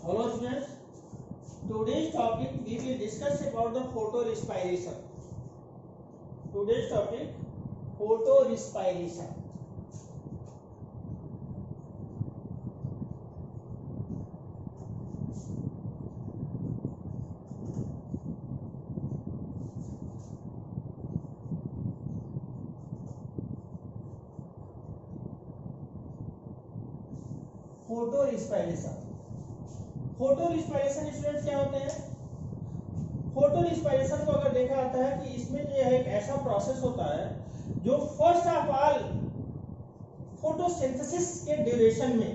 Hello students, today's topic we will discuss about the photorespiration. Today's topic photorespiration. Photorespiration students क्या होते हैं? फोटोरिस्पायरेशन को अगर देखा जाता है कि इसमें जो है एक ऐसा प्रोसेस होता है जो फर्स्ट ऑफ ऑल फोटोसिंथेसिस के ड्यूरेशन में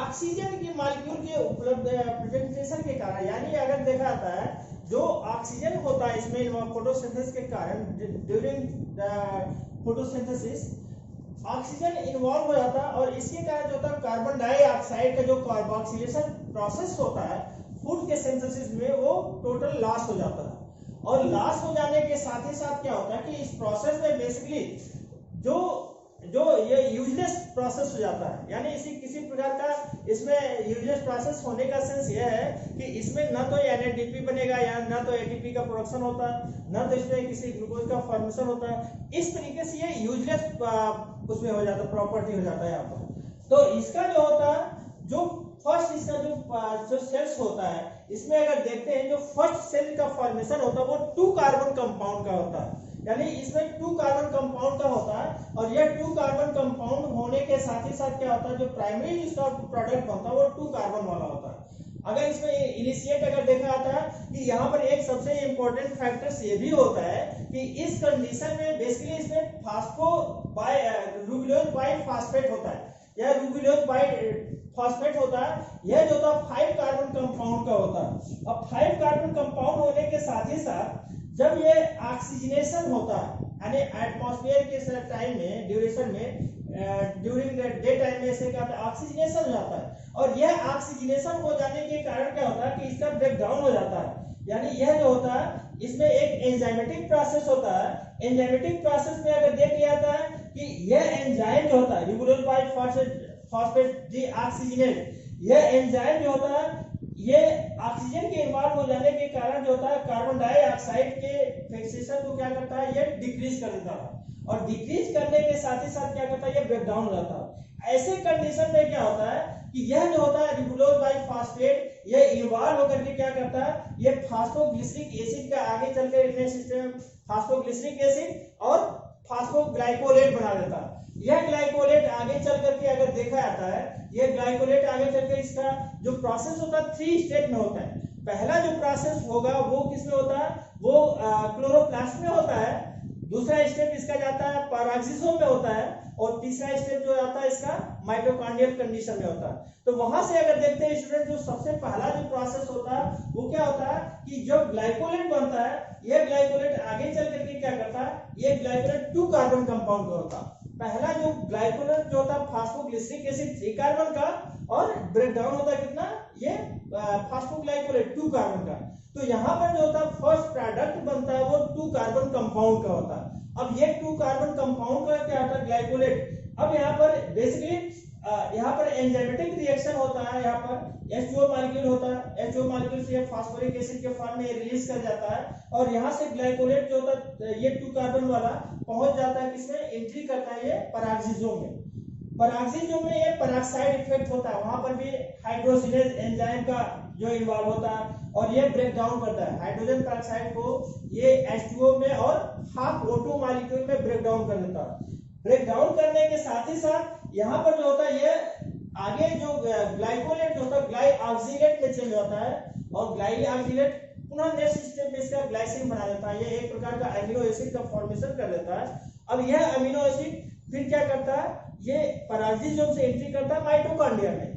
ऑक्सीजन के मॉलिक्यूल के उपलब्ध प्रेजेंटेशन के कारण, यानी अगर देखा जाता है जो ऑक्सीजन होता है इसमें फोटोसिंथेसिस के कारण ड्यूरिंग फोटोसिंथेसिस ऑक्सीजन इन्वॉल्व हो जाता है और इसके कारण जो होता है कार्बन डाइऑक्साइड का जो कार्बोक्सिलेशन प्रोसेस होता है फूड के सिंथेसिस में वो टोटल लॉस हो जाता है। और लॉस हो जाने के साथ ही साथ क्या होता है कि इस प्रोसेस में बेसिकली जो ये यूजलेस प्रोसेस हो जाता है, यानी इसी किसी प्रकार का इसमें यूजलेस प्रोसेस होने का सेंस ये है कि इसमें ना तो एनएडीपी बनेगा या ना तो एटीपी का प्रोडक्शन होता है, ना तो इसमें किसी ग्लूकोज का फॉर्मेशन होता है। इस तरीके से ये यूजलेस उसमें हो जाता है, प्रॉपर्टी हो जाता है यहाँ पर। तो इसका जो होता है जो फर्स्ट इसका जो सेल्स होता है इसमें अगर देखते हैं जो फर्स्ट सेल का फॉर्मेशन होता है वो 2 कार्बन कंपाउंड का होता है, यानी इसमें 2 कार्बन कंपाउंड का होता है। और यह 2 कार्बन कंपाउंड होने के साथ ही साथ क्या होता है जो प्राइमरी जिसका प्रोडक्ट बनता है वो 2 कार्बन वाला होता है। अगर इसमें इनिशिएट अगर देखा जाता है कि यहाँ पर एक सबसे इंपॉर्टेंट फैक्टर्स ये भी होता है कि इस कंडीशन में बेसिकली इसमें रूबिलोज बाइफॉस्फेट होता है, यह रूबिलोज बाइफॉस्फेट होता है। यह जो होता है 5 कार्बन कंपाउंड का होता है। अब 5 कार्बन कंपाउंड होने के साथ ही साथ जब ये ऑक्सीजनेशन होता है यानी एटमॉस्फेयर के टाइम में ड्यूरेशन में ड्यूरिंग डे टाइम में से क्या होता है ऑक्सीजनेशन हो जाता है। और यह ऑक्सीजनेशन हो जाने के कारण क्या होता है कि इसका ब्रेक डाउन हो जाता है, यानी यह जो होता है इसमें एक एंजाइमेटिक प्रोसेस होता है। एंजाइमेटिक प्रोसेस में अगर देख लिया जाता है कि यह एंजाइम जो होता है रिबोनुक्लिक बाइफॉस्फेट डीऑक्सीजनेज, यह एंजाइम जो होता है ये ऑक्सीजन के इन्वॉल्व हो जाने के कारण जो होता है कार्बन डाइऑक्साइड के फिक्सेशन को क्या करता है ये डिक्रीज कर देता है। और डिक्रीज करने के साथ ही साथ क्या करता है ये ब्रेक डाउन हो जाता है। ऐसे कंडीशन में क्या होता है कि यह जो होता है रिबोनुक्लिक बाइफॉस्फेट ये इन्वॉल्व होकर के क्या करता है ये फास्फोग्लिसरिक एसिड का आगे चलकर इनमें सिस्टम फास्फोग्लिसरिक एसिड और फास्फोग्लाइकोलेट बना देता है। यह ग्लाइकोलेट आगे चल करके अगर देखा जाता है यह ग्लाइकोलेट आगे चलकर इसका जो प्रोसेस होता है 3 स्टेप में होता है। पहला जो प्रोसेस होगा वो किसमें होता है वो क्लोरोप्लास्ट में होता है। दूसरा स्टेप इसका जाता है पैराक्सिसोम में होता है और तीसरा स्टेप जो आता है इसका माइटोकॉन्ड्रियल कंडीशन में होता है। तो वहां से अगर देखते हैं स्टूडेंट जो सबसे पहला जो प्रोसेस होता है वो क्या होता है कि जब ग्लाइकोलेट बनता है यह ग्लाइकोलेट आगे चल करके क्या करता है ये ग्लाइकोलेट 2 कार्बन कंपाउंड का होता है। पहला जो ग्लाइकोलेट जो होता है फास्फोग्लिसरिक एसिड 3 कार्बन का और ब्रेक डाउन होता है कितना ये फास्फोग्लाइकोलेट 2 कार्बन का। तो यहाँ पर जो होता है फर्स्ट प्रोडक्ट बनता है वो 2 कार्बन कंपाउंड का होता है। अब ये 2 कार्बन कंपाउंड का क्या होता है ग्लाइकोलेट। अब यहाँ पर बेसिकली यहाँ पर एंजाइमेटिक रिएक्शन होता है, यहाँ पर H2O मॉलिक्यूल होता है, H2O मॉलिक्यूल से फास्फोरिक एसिड के फॉर्म में रिलीज कर जाता है और यहाँ से ग्लाइकोलेट जो होता है ये 2 कार्बन वाला पहुंच जाता है किसमें एंट्री करता है ये पैराक्सिसोम में। पैराक्सिसोम में ये पेरोक्साइड इफेक्ट होता है, वहां पर भी हाइड्रोजिनेज एंजाइम का जो इन्वॉल्व होता है और ये ब्रेक डाउन करता है हाइड्रोजन पेरोक्साइड को ये H2O में और हाफ O2 मॉलिक्यूल में ब्रेक डाउन कर देता है। ब्रेक डाउन करने के साथ ही साथ यहाँ पर जो होता है ये आगे जो ग्लाइकोलेट जो होता है ग्लाइऑक्सिलेट में चेंज होता है और ग्लाइऑक्सिलेट पुनः नेक्स्ट स्टेप में इसका ग्लाइसिन बना देता है। ये एक प्रकार का अमीनो एसिड का फॉर्मेशन कर देता है। अब यह अमीनो एसिड फिर क्या करता है ये पैराक्सिसोम से एंट्री करता है माइटोकॉन्ड्रिया में।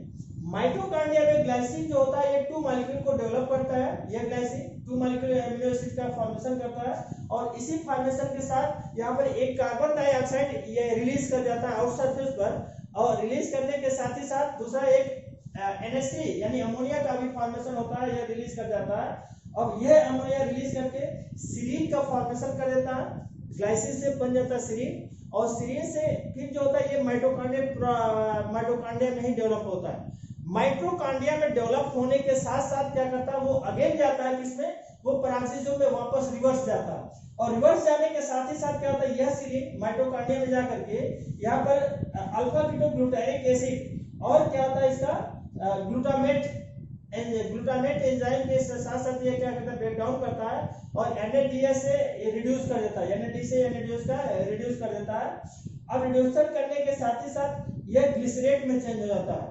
माइटोकॉन्ड्रिया में ग्लाइसिन जो होता है ये 2 मॉलिक्यूल को डेवलप करता है। यह ग्लाइसिन 2 मॉलिक्यूल अमीनो एसिड का फॉर्मेशन करता है और इसी फॉर्मेशन के साथ यहाँ पर एक कार्बन डाइऑक्साइड ये रिलीज कर जाता है आउट सरफेस पर और रिलीज करने के साथ ही साथ दूसरा एक NH3 यानी अमोनिया का भी फॉर्मेशन होता है यह रिलीज कर जाता है। अब यह अमोनिया रिलीज करके सीरीन का फॉर्मेशन कर देता है, ग्लाइसिन से बन जाता है सीरीन और सीरीन से फिर जो होता है ये माइटोकॉन्ड्रिया में ही डेवलप होता है। माइटोकॉन्ड्रिया में डेवलप होने के साथ साथ क्या करता है, वो अगेन जाता है किसमें, वो पेराक्सीसोम में वापस रिवर्स जाता है, और रिवर्स जाने के साथ ही साथ क्या होता है, यह सीरीन माइटोकॉन्ड्रिया में जाकर के यहाँ पर अल्फा कीटोग्लूटारिक एसिड और क्या होता है इसका ग्लूटामेट एंजाइम के साथ साथ ये क्या करता है, ब्रेक डाउन करता है और NADH से रिड्यूस कर देता है, NAD से NADH का रिड्यूस कर देता है। अब रिड्यूसर करने के साथ ही साथ यह ग्लिसरेट में चेंज हो जाता है,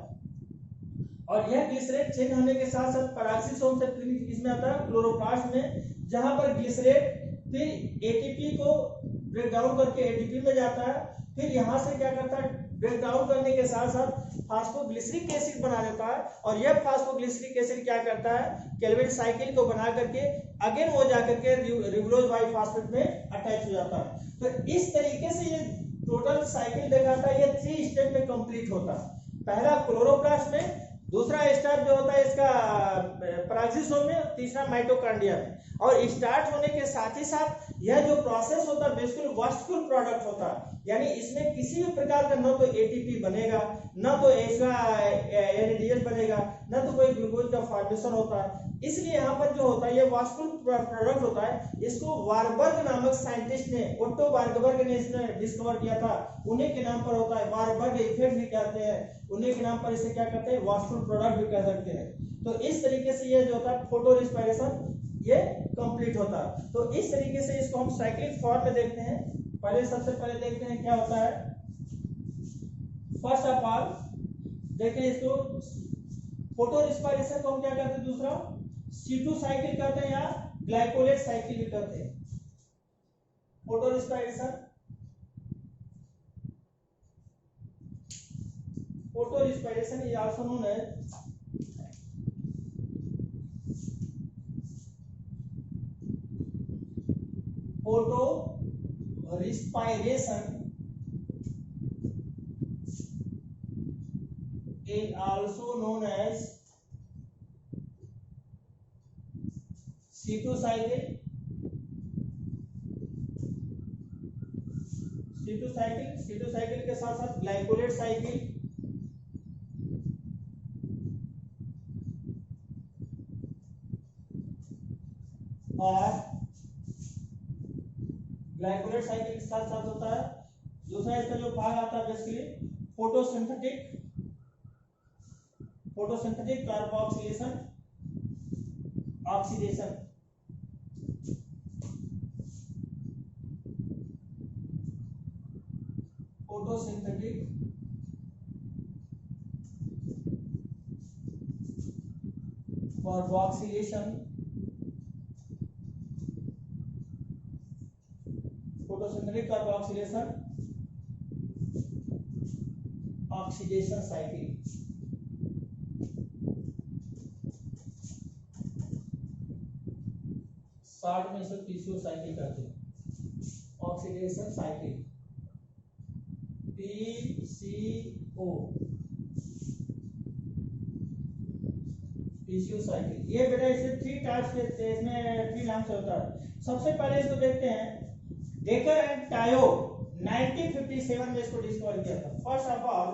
और यह ग्लिसरेट चेंज होने के साथ साथ पेराक्सीसोम से फिर इसमें आता है क्लोरोप्लास्ट में, जहां पर ग्लिसरेट फिर ATP को ब्रेक डाउन करके ADP में जाता है, फिर यहां से क्या करता है, ब्रेक डाउन करने के साथ साथ फास्फोग्लिसरिक एसिड बना देता है, और यह फास्फोग्लिसरिक एसिड क्या करता है, केल्विन साइकिल को बना करके अगेन वो जाकर के रिबुलोज बाइफॉस्फेट में अटैच हो जाता है। तो इस तरीके से ये टोटल साइकिल दिखाता है, ये 3 स्टेप में कंप्लीट होता है। पहला क्लोरोप्लास्ट में, दूसरा स्टेप जो होता है इसका पेराक्सीसोम में, तीसरा माइटोकॉन्ड्रिया में, और स्टार्ट होने के साथ ही साथ यह जो प्रोसेस होता है बिल्कुल वास्कुलर प्रोडक्ट होता है, यानी इसमें किसी भी प्रकार का न तो ATP बनेगा, न तो इसका NADH बनेगा, न तो कोई ग्लूकोज का फॉर्मेशन होता है। इसलिए यहाँ पर जो होता है ये वास्कुलर प्रोडक्ट होता है। इसको वारबर्ग नामक साइंटिस्ट ने, ओट्टो वारबर्ग ने इसने डिस्कवर किया था, उन्हीं के नाम पर होता है, वारबर्ग इफेक्ट भी कहते हैं, उन्हीं के नाम पर इसे क्या कहते हैं, वास्कुलर प्रोडक्ट भी कह सकते हैं। तो इस तरीके से ये जो होता है फोटो रिस्पायरेशन ये कंप्लीट होता है। तो इस तरीके से इसको हम साइक्लिक फॉर्म में देखते हैं। पहले सबसे पहले देखते हैं क्या होता है। फर्स्ट ऑफ ऑल देखें इसको, फोटो रिस्पायरेशन को हम क्या कहते हैं, दूसरा C2 साइकिल कहते हैं या ग्लाइकोलेट साइकिल भी कहते हैं। Photorespiration, photorespiration is also known as photorespiration is also known as C2 cycle, C2 cycle के साथ साथ ग्लाइकोलेट साइकिल, और ग्लाइकोलेट साइकिल के साथ साथ होता है दूसरा इसका जो भाग आता है basically photosynthetic carboxylation oxidation. Photosynthetic carboxylation, photosynthetic carboxylation oxidation cycle. Short में इसे PCO साइकिल कहते हैं, ऑक्सीडेशन साइकिल PCO साइकिल। ये बेटा इसे 3 टाइप्स के, इसमें 3 नाम से होता है। सबसे पहले इसको देखते हैं, डेकर एंड टायो 1957 में इसको डिस्कवर किया था। First of all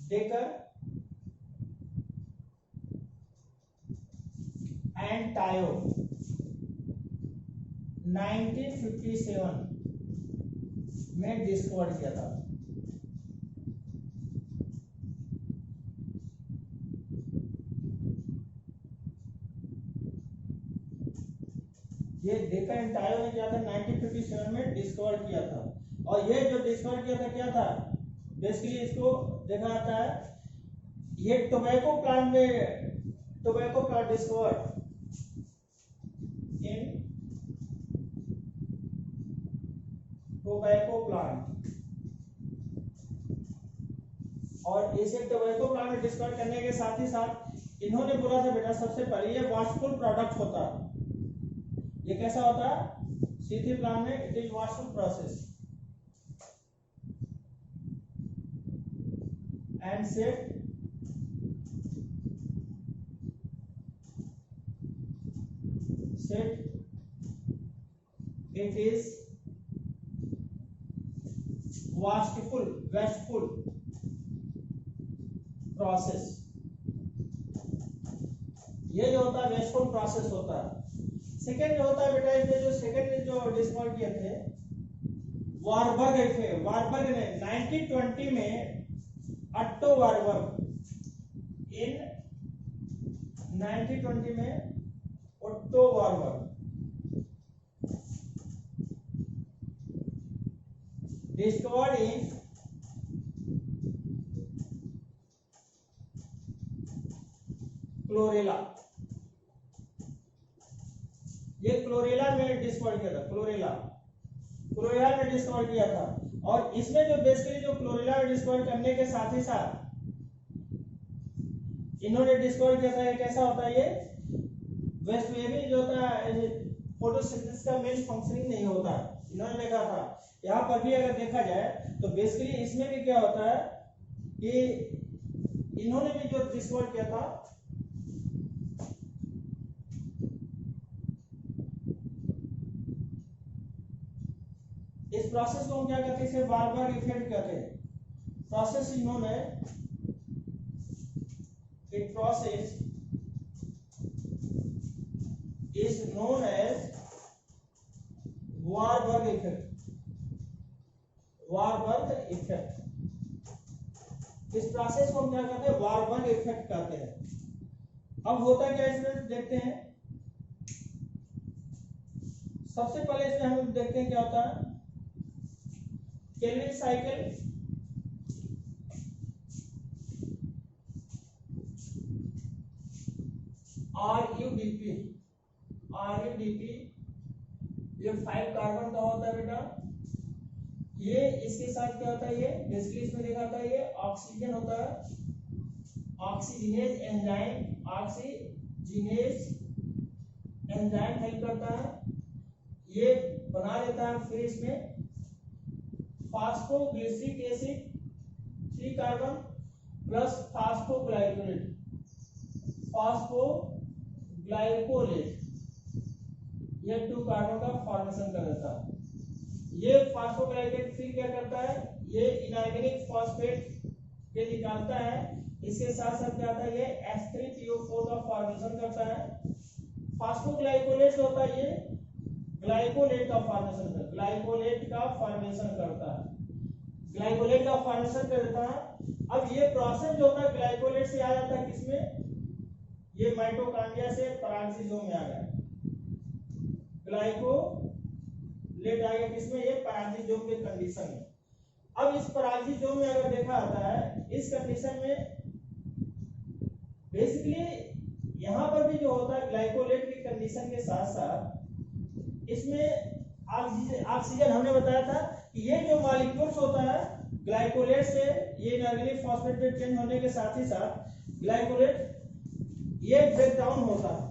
Decker and Tio 1957 में डिस्कवर किया था। ये डेकर एंड टायो ने क्या था, 1957 में डिस्कवर किया था। और ये जो डिस्कवर किया था क्या था, बेसिकली इसको देखा जाता है, ये tobacco plant discovered in tobacco plant, और इसे टोबैको प्लांट में डिस्कवर करने के साथ ही साथ इन्होंने बोला था बेटा सबसे पहले ये वाशफुल प्रोडक्ट होता है। ये कैसा होता है, सीथी प्लांट में it is wasteful process and set it is wasteful process, ये जो होता है वेस्टफुल प्रोसेस होता है। सेकंड जो होता है बेटा, इसने जो सेकंड जो डिस्कवर किए थे वारबर्ग ने 1920 में, अट्टो वारबर्ग इन 1920 में, Otto Warburg discovered in chlorella, ये क्लोरेला में डिस्कवर किया था, क्लोरेला में डिस्कवर किया था। और इसमें जो बेसिकली जो क्लोरेला में डिस्कवर करने के साथ ही साथ इन्होंने डिस्कवर किया था ये कैसा होता है, ये वेस्ट में भी जो होता है फोटोसिंथेसिस का मेन फंक्शनिंग नहीं होता, इन्होंने देखा था। यहाँ पर भी अगर देखा जाए तो बेसिकली इसमें भी क्या होता है कि इन्होंने भी जो डिस्कवर किया था इस प्रोसेस को हम क्या कहते हैं, इसे वारबर्ग इफेक्ट कहते हैं। प्रोसेस इन्होंने it process is known as Warburg effect. इस प्रोसेस को हम क्या कहते हैं, वारबर्ग इफेक्ट कहते हैं। अब होता क्या है इसमें देखते हैं। सबसे पहले इसमें हम देखते हैं क्या होता है, केल्विन साइकिल, RUDP, ये 5 कार्बन का होता है बेटा। ये इसके साथ क्या होता है, ये बेसिकली इसमें देखा था ये ऑक्सीजन होता है, ऑक्सीजनेज एंजाइम हेल्प करता है, ये बना देता है। फिर इसमें फास्फोग्लिसरिक एसिड 3 कार्बन प्लस फास्फोग्लाइकोलेट, ये 2 कार्बन का फॉर्मेशन कर देता है। ये फास्फोग्लाइकेट फिर क्या करता है, ये इनऑर्गेनिक फॉस्फेट के निकालता है। इसके साथ साथ क्या होता है, ये H3PO4 का फॉर्मेशन करता है। फास्फोग्लाइकोलेट होता है, ये ग्लाइकोलेट का फॉर्मेशन करता है, ग्लाइकोलेट का फॉर्मेशन कर देता है। अब ये प्रोसेस जो होता है ग्लाइकोलेट से आ जाता है किसमें, ये माइटोकॉन्ड्रिया से परागजीजोम में आ गया, ग्लाइकोलेट आ गया किसमें, ये परागजीजोम के कंडीशन में। अब इस परागजीजोम में अगर देखा जाता है, इस कंडीशन में बेसिकली यहाँ पर भी जो होता है ग्लाइकोलेट की कंडीशन के साथ साथ इसमें ऑक्सीजन हमने बताया था कि ये जो मॉलिक्यूल्स होता है ग्लाइकोलेट से ये इनऑर्गेनिक फॉस्फेट में चेंज होने के साथ ही साथ ग्लाइकोलेट ये ब्रेक डाउन होता है,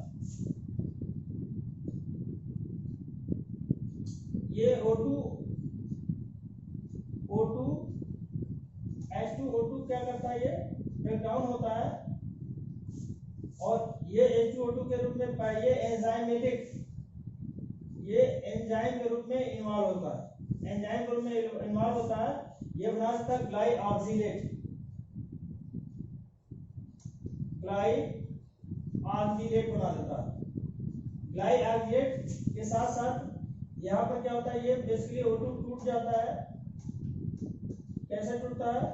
ये H2O2 क्या करता है, ये ब्रेक डाउन होता है और ये H2O2 के रूप में ये एंजाइम के रूप में इन्वॉल्व होता है, ये बना देता है ग्लाइऑक्सिलेट बना देता है। ग्लाइऑक्सिलेट के साथ साथ यहाँ पर क्या होता है, ये बेसिकली O2 टूट जाता है। कैसे टूटता है,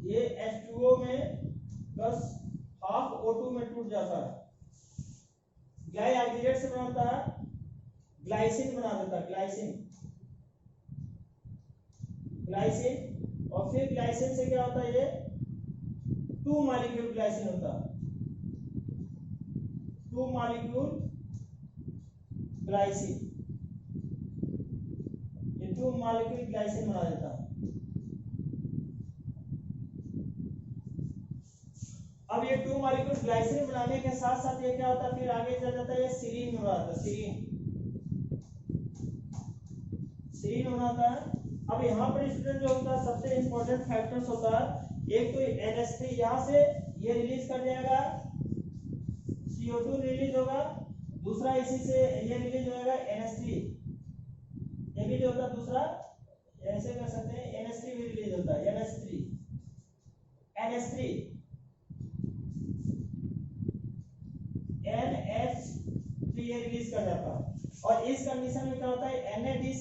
ये H2O में प्लस हाफ O2 में टूट जाता है। ग्लाइऑक्सिलेट से बनाता है ग्लाइसिन बना देता है, ग्लाइसिन और फिर ग्लाइसिन से क्या होता है, ये 2 मॉलिक्यूल ग्लाइसिन होता है, 2 मॉलिक्यूल ग्लाइसिन, ये 2 मॉलिक्यूल ग्लाइसिन बना देता है। अब ये 2 मॉलिक्यूल ग्लाइसिन बनाने के साथ साथ ये क्या होता है, फिर आगे चल जाता है, ये सीरीन में बनाता है, सीरीन बनाता है। अब यहाँ पर स्टूडेंट जो होता है सबसे इंपॉर्टेंट फैक्टर्स होता है, एक तो NH3 यहाँ से ये रिलीज कर जाएगा, CO2 रिलीज होगा, दूसरा इसी से ये रिलीज होगा NH3, ये भी जो होता है दूसरा ऐसे कर सकते हैं, NH3 भी रिलीज होता है, NH3 NH3 ये रिलीज कर जाता है। और इस कंडीशन में क्या होता है, NAD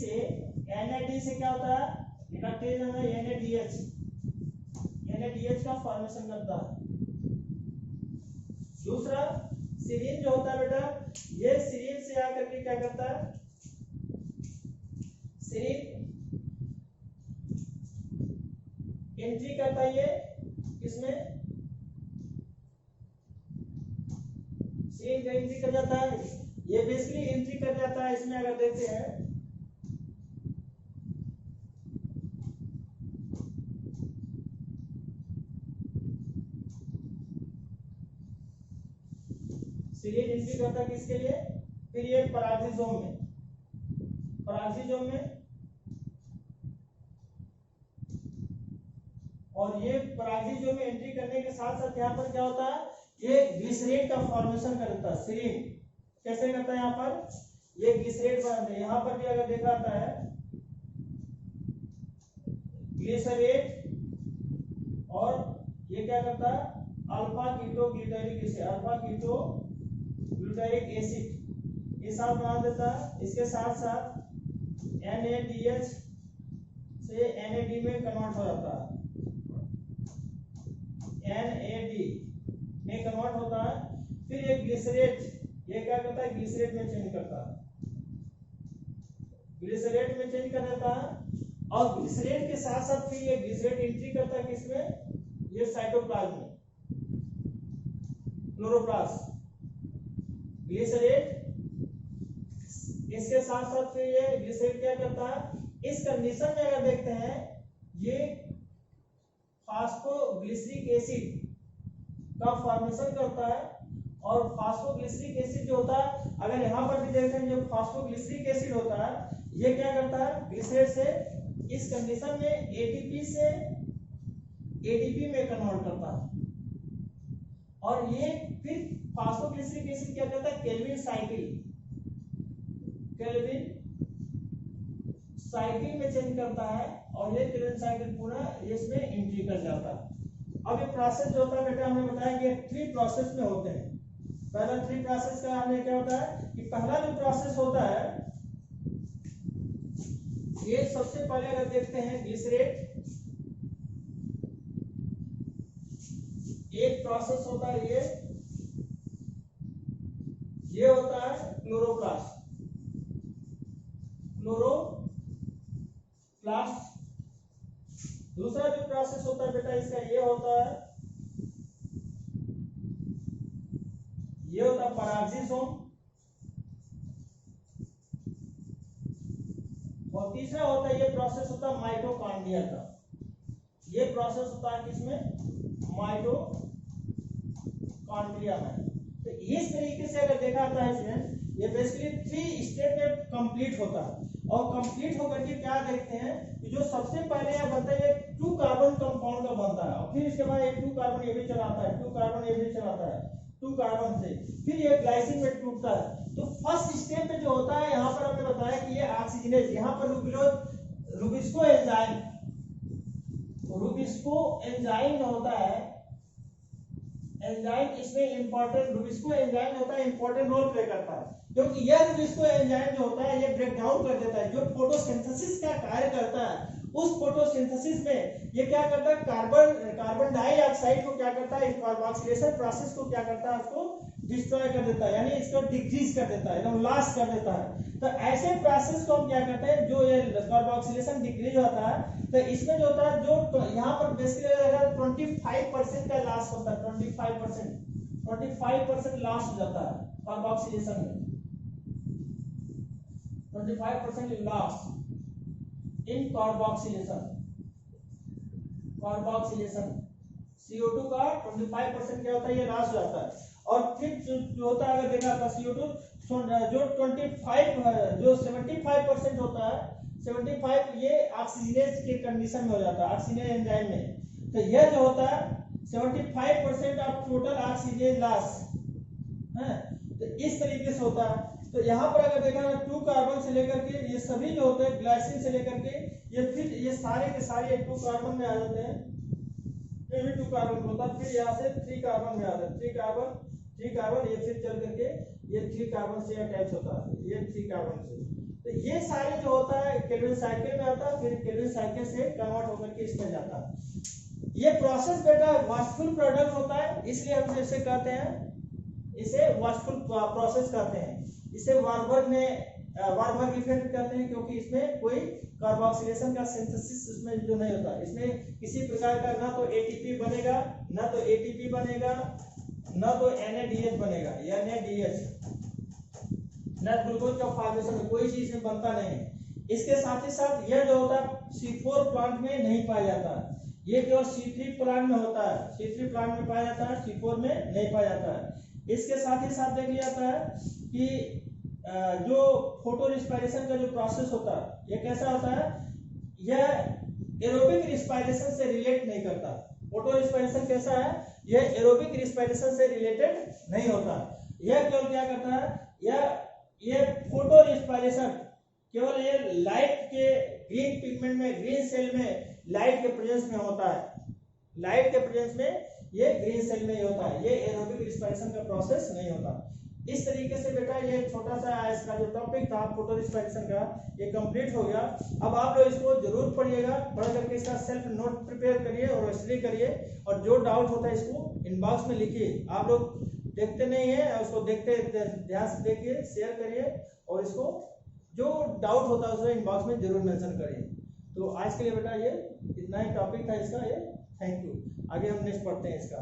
से क्या होता है, इकट्ठे जाना NADH का फॉर्मेशन करता है। दूसरा सीरीन जो होता है बेटा, ये सीरीन से आकर के क्या करता है, सीरीन एंट्री करता है, ये इसमें सीरीन का एंट्री कर जाता है, ये बेसिकली एंट्री कर जाता है इसमें। अगर देखते हैं सीरीन एंट्री करता है किसके लिए, फिर ये परागजिजोम में और ये परागजिजोम में एंट्री करने के साथ साथ यहाँ पर क्या होता है, ये ग्लिसरेट का फॉर्मेशन करता है। सीरीन कैसे करता है, यहाँ पर ये ग्लिसरेट बनाते हैं। यहाँ पर भी अगर देखा जाता है ग्लिसरेट, और ये क्या करता है, अल्फा कीटो ग्लूटारिक एसिड ये साथ बना देता है। इसके साथ साथ NADH से NAD में कन्वर्ट हो जाता है, NAD में कन्वर्ट होता है। फिर ये ग्लिसरेट, ये क्या करता है, ग्लिसरेट में चेंज करता है, ग्लिसरेट में चेंज कर देता है। और ग्लिसरेट के साथ साथ फिर ये ग्लिसरेट एंट्री करता है किसमें, ये साइटोप्लाज्म में, क्लोरोप्लास्ट ग्लिसरेट। इसके साथ साथ फिर ये ग्लिसरेट क्या करता है, इस कंडीशन में अगर देखते हैं ये फास्फोग्लिसरिक एसिड का फॉर्मेशन करता है। और फास्फोग्लिसरिक एसिड जो होता है, अगर यहाँ पर भी देखते हैं जो फास्फोग्लिसरिक एसिड होता है, ये क्या करता है, ग्लिसरेट से इस कंडीशन में ATP से ADP में कन्वर्ट करता है। और ये फिर फास्फोग्लिसरिक एसिड क्या करता है, केल्विन साइकिल में चेंज करता है, और ये केल्विन साइकिल पूरा इसमें एंट्री कर जाता है। अब ये प्रोसेस जो होता है बेटा, हमने बताया कि 3 प्रोसेस में होते हैं। पहला 3 प्रोसेस का हमने क्या होता है कि पहला जो प्रोसेस होता है, ये सबसे पहले अगर देखते हैं ग्लिसरेट, एक प्रोसेस होता है ये होता है क्लोरोप्लास्ट। दूसरा जो प्रोसेस होता है बेटा इसका ये होता है परागजिजोम। और तीसरा होता है ये प्रोसेस होता है माइटोकॉन्ड्रिया का। ये प्रोसेस होता है किसमें, माइटोकॉन्ड्रिया में। तो इस तरीके से अगर देखा जाता है स्टूडेंट, ये बेसिकली 3 स्टेप में कंप्लीट होता है। और कंप्लीट होकर के क्या देखते हैं कि जो सबसे पहले यह बनता है, ये 2 कार्बन कंपाउंड का बनता है। और फिर इसके बाद एक 2 कार्बन ये भी चलाता है, 2 कार्बन ये भी चलाता है, 2 कार्बन से फिर ये ग्लाइसिन में टूटता है। तो फर्स्ट स्टेप में जो होता है, यहाँ पर हमने बताया कि ये ऑक्सीजनेज, यहाँ पर रुबिस्को एंजाइम होता है, एंजाइम इसमें इंपॉर्टेंट, रुबिस्को एंजाइम होता है, इंपॉर्टेंट रोल प्ले करता है। क्योंकि यह रुबिस्को एंजाइम जो होता है, ये ब्रेक डाउन कर देता है, जो फोटोसिंथेसिस का कार्य करता है। उस फोटोसिंथेसिस में ये क्या करता है, कार्बन डाइऑक्साइड को क्या करता है, कार्बोक्सिलेशन प्रोसेस को क्या करता है, उसको डिस्ट्रॉय कर देता है, यानी इसको डिक्रीज कर देता है, एकदम लॉस कर देता है। तो ऐसे प्रोसेस को हम क्या करते हैं, जो ये कार्बोक्सिलेशन डिक्रीज होता है, तो इसमें जो होता है, जो यहाँ पर बेसिकली अगर 25% का लॉस होता है, 25% लॉस हो जाता है कार्बोक्सिलेशन में, 25% लॉस इन कार्बोक्सिलेशन CO2 का 25% क्या होता है, ये लॉस हो जाता है। और फिर जो होता है, अगर देखा था CO2 जो 75% होता है, 75 ये ऑक्सीजनेज के कंडीशन में हो जाता है, ऑक्सीजनेज एंजाइम में। तो यह जो होता है 75% ऑफ टोटल ऑक्सीजनेज लॉस है। तो इस तरीके से होता है। तो यहाँ पर अगर देखा ना 2 कार्बन से लेकर के ये सभी जो होते हैं ग्लाइसिन से लेकर के ये फिर ये सारे के सारे 2 कार्बन में आ जाते हैं, ये भी 2 कार्बन होता है, फिर यहाँ से 3 कार्बन में आता है, 3 कार्बन ये फिर चल करके ये 3 कार्बन से अटैच होता है, ये 3 कार्बन से। तो ये सारे जो होता है केल्विन साइकिल में आता है, फिर केल्विन साइकिल से कन्वर्ट होकर के इसमें जाता है। ये प्रोसेस बेटा वास्टफुल प्रोडक्ट होता है, इसलिए हम इसे कहते हैं, इसे वास्टफुल प्रोसेस कहते हैं। इसे वारबर्ग इफेक्ट कहते हैं, क्योंकि इसमें कोई कार्बोक्सिलेशन का सिंथेसिस इसमें जो नहीं होता, इसमें किसी प्रकार का ना तो एटीपी बनेगा, ना तो एटीपी बनेगा, ना तो NADH बनेगा, NADH ना ग्लूकोज का फॉर्मेशन, कोई चीज में बनता नहीं है। इसके साथ ही साथ यह जो होता है C4 प्लांट में नहीं पाया जाता, ये केवल C3 प्लांट में होता है, C3 प्लांट में पाया जाता है, C4 में नहीं पाया जाता है। इसके साथ ही साथ देख लिया जाता है कि जो फोटो रिस्पायरेशन का जो प्रोसेस होता है ये कैसा होता है, यह एरोबिक रिस्पायरेशन से रिलेट नहीं करता। फोटो रिस्पायरेशन कैसा है, यह एरोबिक रिस्पायरेशन से रिलेटेड नहीं होता। यह केवल क्या करता है, ये फोटो रिस्पायरेशन केवल ये लाइट के ग्रीन पिगमेंट में, ग्रीन सेल में लाइट के प्रेजेंस में होता है, लाइट के प्रेजेंस में ये ग्रीन सेल में ही होता है, ये एरोबिक रिस्पायरेशन का प्रोसेस नहीं होता। इस तरीके से बेटा ये छोटा सा इसका जो टॉपिक था फोटो रिस्पायरेशन का ये कंप्लीट हो गया। अब आप लोग इसको जरूर पढ़िएगा, पढ़ करके इसका सेल्फ नोट प्रिपेयर करिए और स्टडी करिए, और जो डाउट होता है इसको इनबॉक्स में लिखिए। आप लोग देखते नहीं है, उसको देखते ध्यान से देखिए, शेयर करिए, और इसको जो डाउट होता है उसको इनबॉक्स में जरूर मेंशन करिए। तो आज के लिए बेटा ये इतना ही टॉपिक था इसका, ये थैंक यू। आगे हम नेक्स्ट पढ़ते हैं इसका।